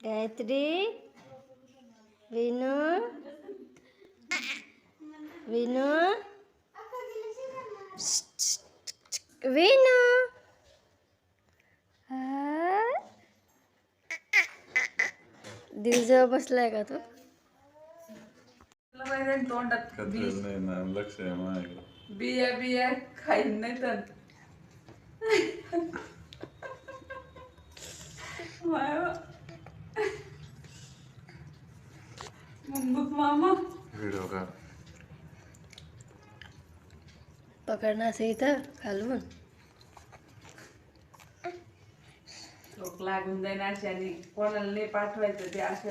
गायत्री, विनू, विनू, विनू. दिवसा बसलाय का तू? तोंडात नाही ना, लक्ष आहे माझ्याकडे. बिया बिया खाईन नाही तर मुंबूक मामा व्हिडिओ का पकडणं असं इथं खालून. लोक लागून जाईन अशाने कोणाला नाही पाठवायचं ते असे